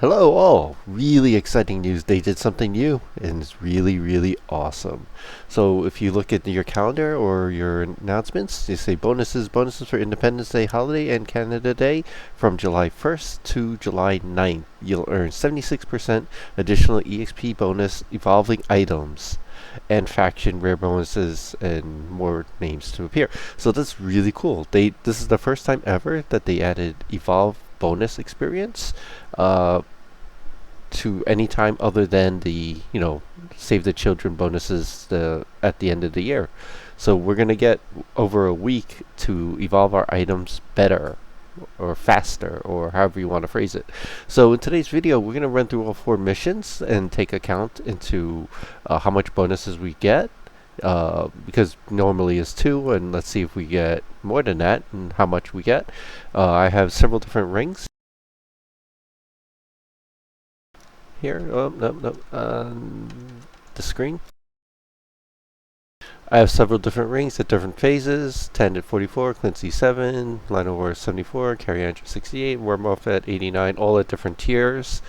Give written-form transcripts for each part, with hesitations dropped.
Hello all! Really exciting news. They did something new and it's really awesome. So if you look at your calendar or your announcements, they say bonuses for Independence Day holiday and Canada Day from July 1st to July 9th. You'll earn 76% additional EXP bonus evolving items and faction rare bonuses and more names to appear. So that's really cool. This is the first time ever that they added evolve bonus experience to any time other than the save the children bonuses at the end of the year. So we're gonna get over a week to evolve our items better or faster or however you want to phrase it. So in today's video we're gonna run through all 4 missions and take account into how much bonuses we get, because normally it's 2, and let's see if we get more than that and how much we get. I have several different rings here. Oh, no, the screen. I have several different rings at different phases. 10 at 44, Clancy 7, Line of War 74, Carry Andrew 68, Wormoff at 89, all at different tiers.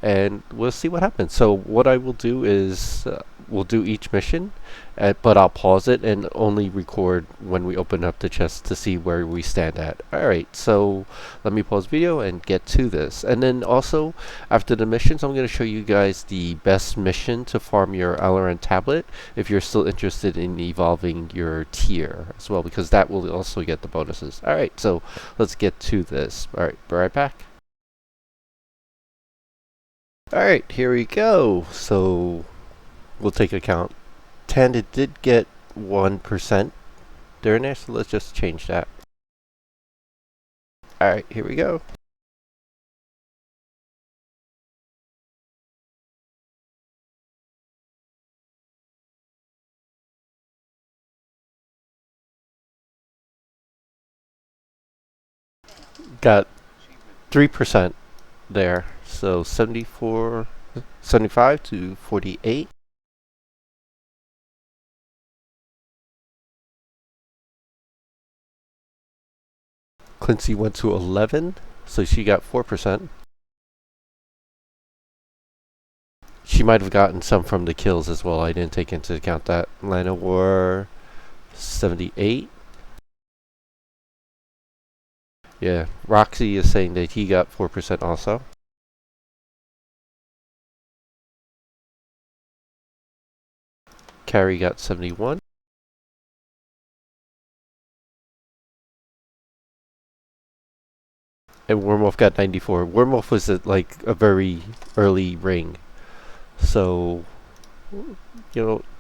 And we'll see what happens. So what I will do is we'll do each mission, but I'll pause it and only record when we open up the chest to see where we stand at. Alright, so let me pause video and get to this. And then also, after the missions, I'm going to show you guys the best mission to farm your Alaran tablet if you're still interested in evolving your tier as well, because that will also get the bonuses. Alright, so let's get to this. Alright, be right back. Alright, here we go. So we'll take account. 10, it did get 1% during there, so let's just change that. Alright, here we go. Got 3% there, so 75 to 48. Clancy went to 11, so she got 4%. She might have gotten some from the kills as well. I didn't take into account that. Line of War 78. Yeah, Roxy is saying that he got 4% also. Carrie got 71. And Wormwolf got 94. Wormwolf was like a very early ring. So,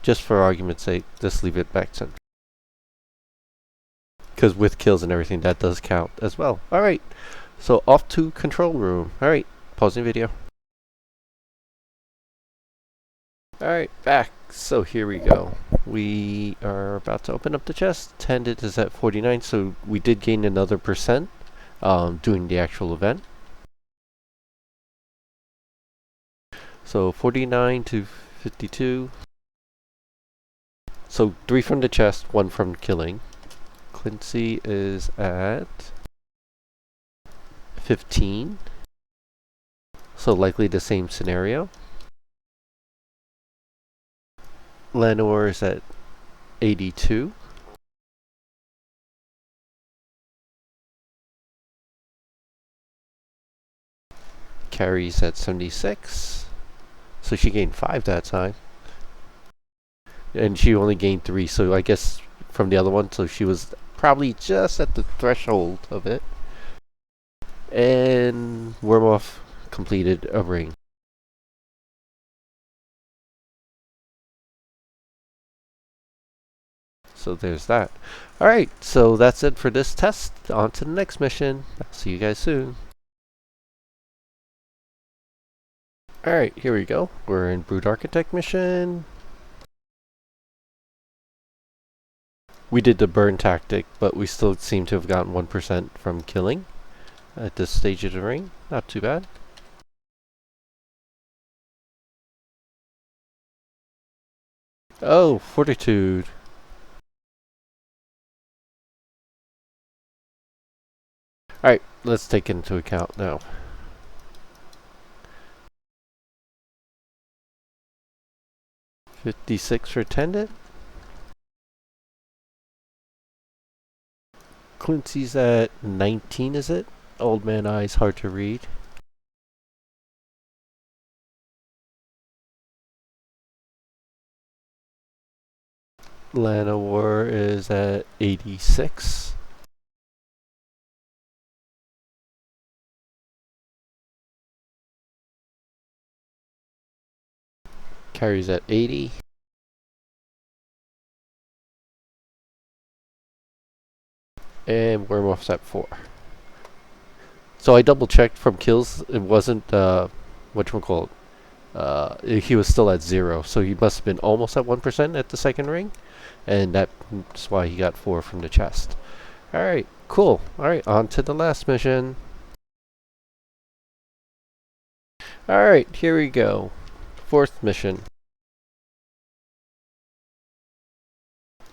just for argument's sake, just leave it back to. Because with kills and everything, that does count as well. Alright, so off to control room. Alright, pausing video. Alright, back. So here we go. We are about to open up the chest. Tended is at 49, so we did gain another percent doing the actual event. So 49 to 52. So 3 from the chest, 1 from killing. Quincy is at 15. So likely the same scenario. Lenore is at 82. Carrie's at 76. So she gained 5 that time. And she only gained 3, so I guess from the other one, so she was probably just at the threshold of it. And Wormoff completed a ring. So there's that. Alright, so that's it for this test. On to the next mission. I'll see you guys soon. Alright, here we go. We're in Brood Architect mission. We did the burn tactic, but we still seem to have gotten 1% from killing at this stage of the ring. Not too bad. Oh, Fortitude. Alright, let's take into account now. 56 for Tended. Clincy's at 19, is it? Old Man Eyes, hard to read. Lana War is at 86. Carries at 80. And Werewolf's at 4. So I double checked from kills. It wasn't, whatchamacallit. He was still at 0. So he must have been almost at 1% at the second ring. And that's why he got 4 from the chest. Alright, cool. Alright, on to the last mission. Alright, here we go. 4th mission.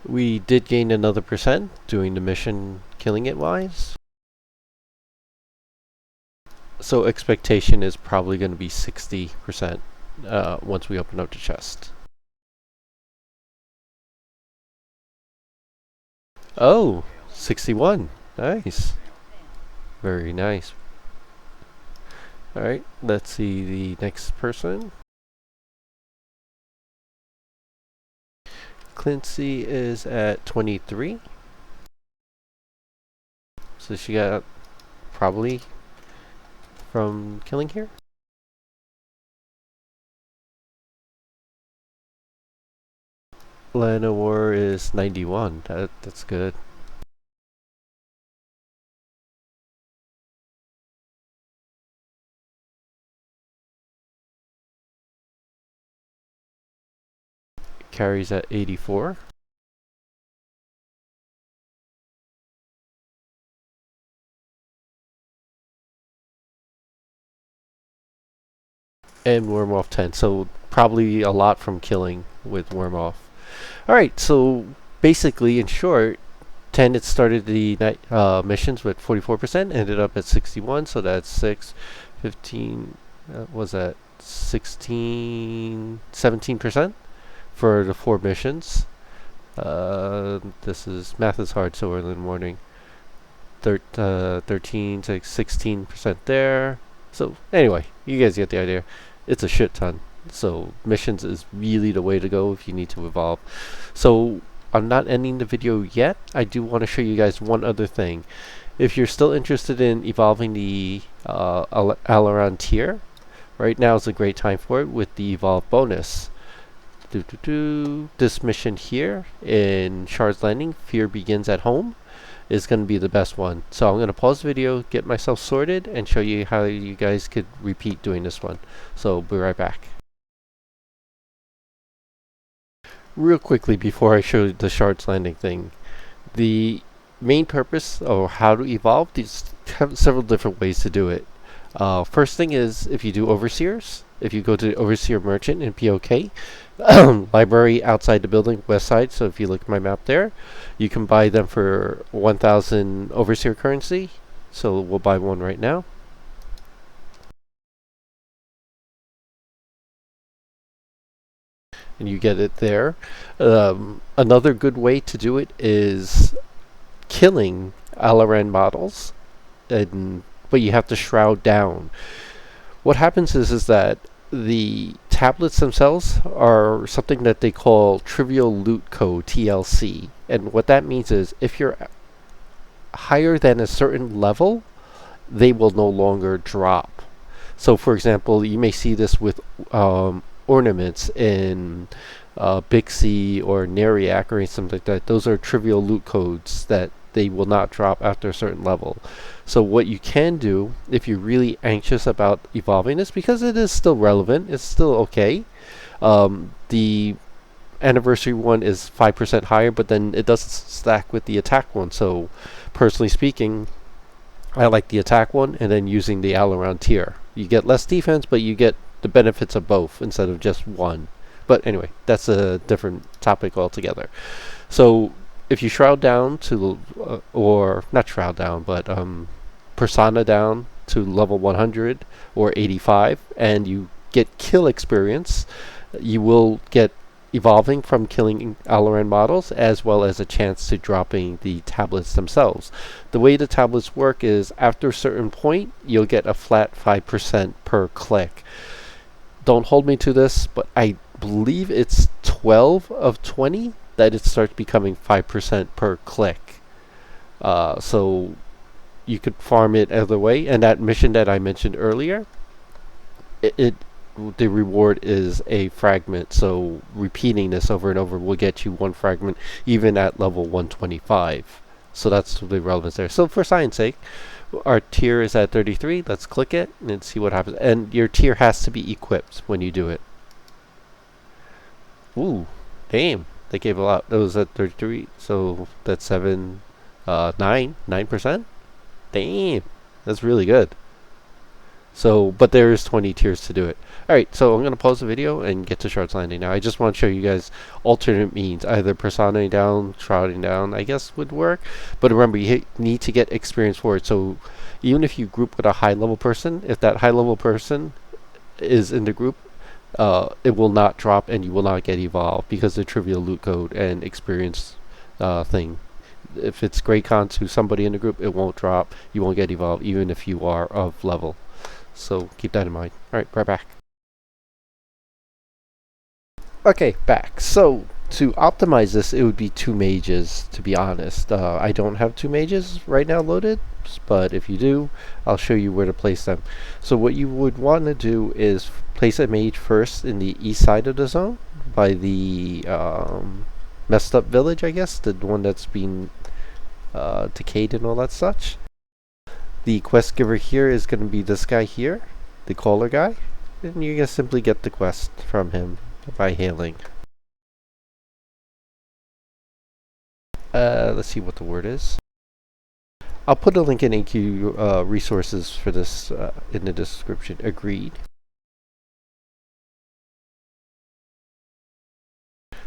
We did gain another percent doing the mission, killing it wise. So expectation is probably going to be 60% once we open up the chest. Oh, 61. Nice. Very nice. Alright, let's see the next person. Clincy is at 23. So she got probably from killing here. Lana War is 91. That's good. Carries at 84. And Wormoff 10. So probably a lot from killing with Wormoff. Alright, so basically, in short, 10 it started the night missions with 44%, ended up at 61, so that's 6, 15, was that 16, 17% for the 4 missions. This is, math is hard so early in the morning. 13 to 16% there. So anyway, you guys get the idea. It's a shit ton. So missions is really the way to go if you need to evolve. So I'm not ending the video yet. I do want to show you guys one other thing. If you're still interested in evolving the Alaran Tear, right now is a great time for it with the evolve bonus. This mission here in Shards Landing, Fear Begins at Home, is going to be the best one. So I'm going to pause the video, get myself sorted, and show you how you guys could repeat doing this one. So be right back. Real quickly before I show the Shards Landing thing, the main purpose or how to evolve, these have several different ways to do it. First thing is if you do Overseers, if you go to the Overseer Merchant in POK, library outside the building, west side, so if you look at my map there, you can buy them for 1,000 Overseer currency. So we'll buy one right now. And you get it there. Another good way to do it is killing Alaran models, but you have to shroud down. What happens is that the tablets themselves are something that they call trivial loot code, TLC. And what that means is if you're higher than a certain level, they will no longer drop. So for example, you may see this with ornaments in Bixie or Neriac or something like that. Those are trivial loot codes that they will not drop after a certain level. So what you can do if you're really anxious about evolving this, because it is still relevant, it's still okay. The anniversary one is 5% higher, but then it doesn't stack with the attack one. So personally speaking, I like the attack one and then using the Alaran Tear. You get less defense, but you get the benefits of both instead of just one. But anyway, that's a different topic altogether. So if you shroud down to, or not shroud down, but persona down to level 100 or 85, and you get kill experience, you will get evolving from killing Alaran models, as well as a chance to dropping the tablets themselves. The way the tablets work is after a certain point, you'll get a flat 5% per click. Don't hold me to this, but I believe it's 12 of 20 that it starts becoming 5% per click. So you could farm it either way. And that mission that I mentioned earlier, the reward is a fragment. So repeating this over and over will get you one fragment, even at level 125. So that's the relevance there. So for science sake, our tier is at 33. Let's click it and see what happens. And your tier has to be equipped when you do it. Ooh, damn. They gave a lot. That was at 33. So that's 9%. Damn. That's really good. So, but there is 20 tiers to do it. Alright, so I'm going to pause the video and get to Shards Landing now. I just want to show you guys alternate means. Either personaing down, shrouding down, I guess would work. But remember, you need to get experience for it. So, even if you group with a high-level person, if that high-level person is in the group, it will not drop and you will not get evolved because the trivial loot code and experience thing. If it's Grey Con to somebody in the group, it won't drop. You won't get evolved even if you are of level. So keep that in mind. Alright, right back. Okay, back. So to optimize this, it would be 2 mages, to be honest. I don't have 2 mages right now loaded, but if you do, I'll show you where to place them. So what you would want to do is place a mage first in the east side of the zone by the messed up village, I guess, the one that's been decayed and all that such. The quest giver here is going to be this guy here, the caller guy, and you're going to simply get the quest from him by hailing. Let's see what the word is. I'll put a link in AQ resources for this in the description. Agreed.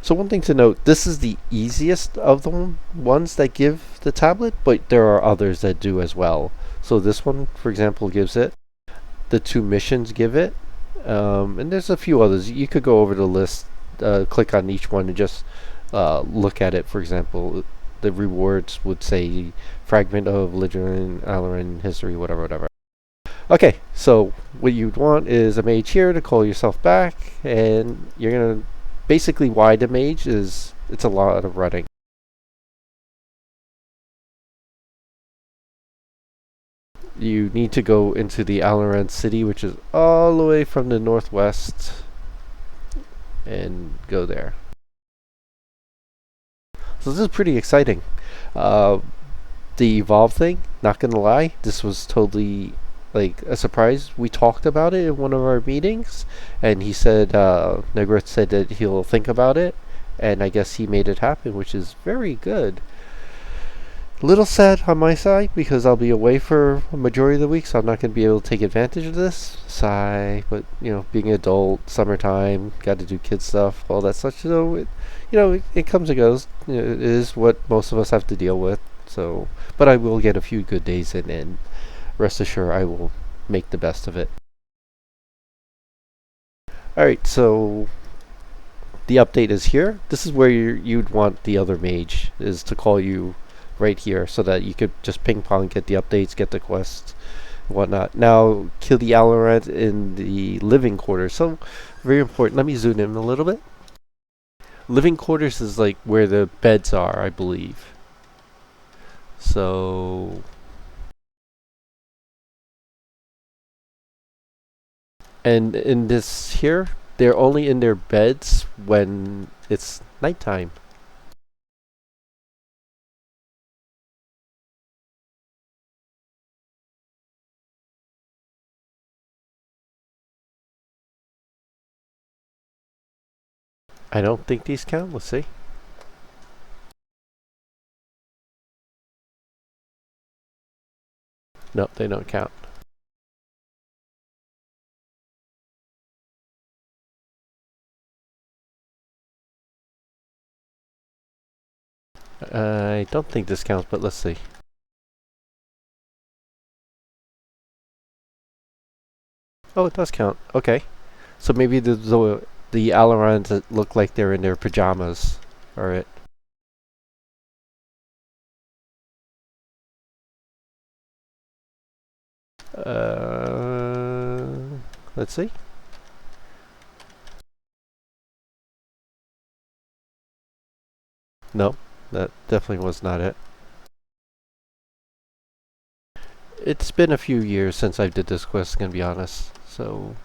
So one thing to note, this is the easiest of the ones that give the tablet, but there are others that do as well. So this one, for example, gives it. The 2 missions give it. And there's a few others. You could go over the list, click on each one and just look at it. For example, the rewards would say fragment of Legend, Alaran history, whatever. Okay, so what you'd want is a mage here to call yourself back, and you're going to basically why the mage is it's a lot of running. You need to go into the Alaran city, which is all the way from the northwest, and go there. So this is pretty exciting. The evolve thing, not gonna lie, this was totally like a surprise. We talked about it in one of our meetings, and he said, Negret said that he'll think about it, and I guess he made it happen, which is very good. A little sad on my side because I'll be away for a majority of the week, so I'm not going to be able to take advantage of this. Sigh, but you know, being an adult, summertime, got to do kid stuff, all that such. So, it comes and goes. You know, it is what most of us have to deal with. So, but I will get a few good days in, and rest assured, I will make the best of it. All right, so the update is here. This is where you'd want the other mage is to call you right here so that you could just ping pong, get the updates, get the quests, and whatnot. Now, kill the Alaran in the living quarters. So, very important. Let me zoom in a little bit. Living quarters is like where the beds are, I believe. So, and in this here, they're only in their beds when it's nighttime. I don't think these count. Let's see. No, they don't count. I don't think this counts, but let's see. Oh, it does count. Okay. So maybe the The Alarans that look like they're in their pajamas are it. Let's see. No, that definitely was not it. It's been a few years since I did this quest, gonna be honest. So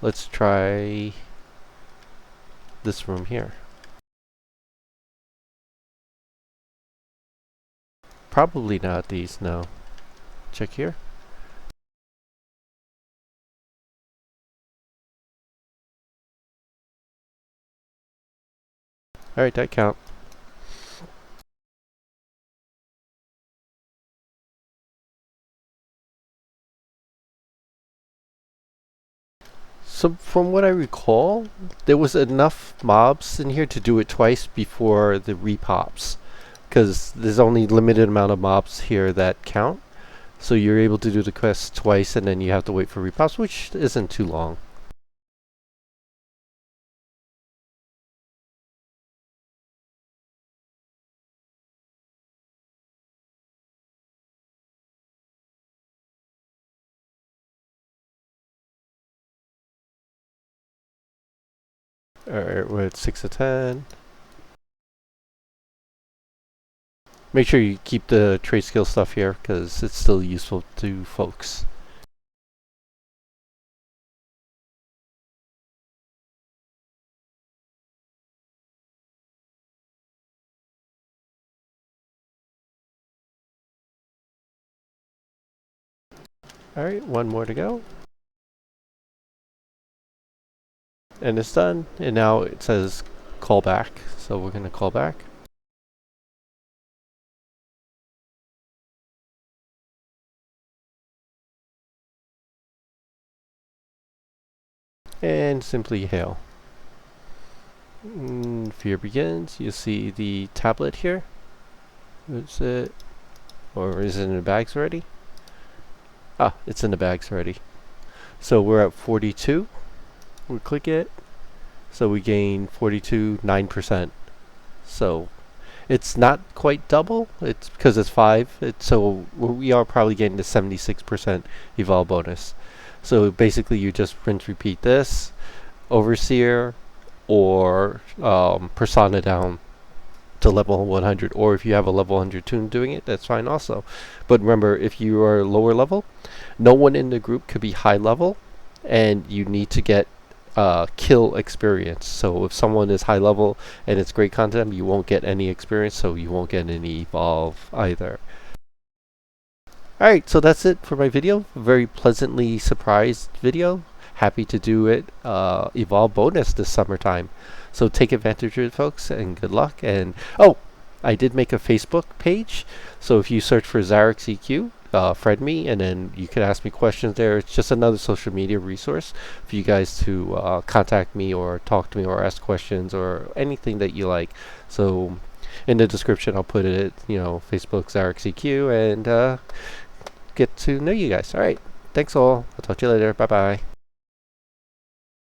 let's try this room here. Probably not these, no. Check here. Alright, that count. So from what I recall, there was enough mobs in here to do it twice before the repops. Because there's only limited amount of mobs here that count. So you're able to do the quest twice and then you have to wait for repops, which isn't too long. Alright, we're at 6 of 10. Make sure you keep the trade skill stuff here because it's still useful to folks. Alright, one more to go. And it's done. And now it says call back. So we're going to call back. And simply hail. Fear begins. You see the tablet here. Is it? Or is it in the bags already? Ah, it's in the bags already. So we're at 42. We click it. So we gain 42, 9%. So it's not quite double. It's because it's 5. So we are probably getting the 76% evolve bonus. So basically you just rinse repeat this, Overseer, or Persona down to level 100. Or if you have a level 100 tune doing it, that's fine also. But remember, if you are lower level, no one in the group could be high level, and you need to get kill experience. So if someone is high level and it's great content, you won't get any experience, so you won't get any evolve either. Alright, so that's it for my video. Very pleasantly surprised video. Happy to do it evolve bonus this summertime. So take advantage of it, folks, and good luck. And oh, I did make a Facebook page. So if you search for Zarek EQ, friend me, and then you can ask me questions there. It's just another social media resource for you guys to contact me or talk to me or ask questions or anything that you like. So in the description, I'll put it, Facebook Zarek EQ, and get to know you guys. All right. Thanks all. I'll talk to you later. Bye bye.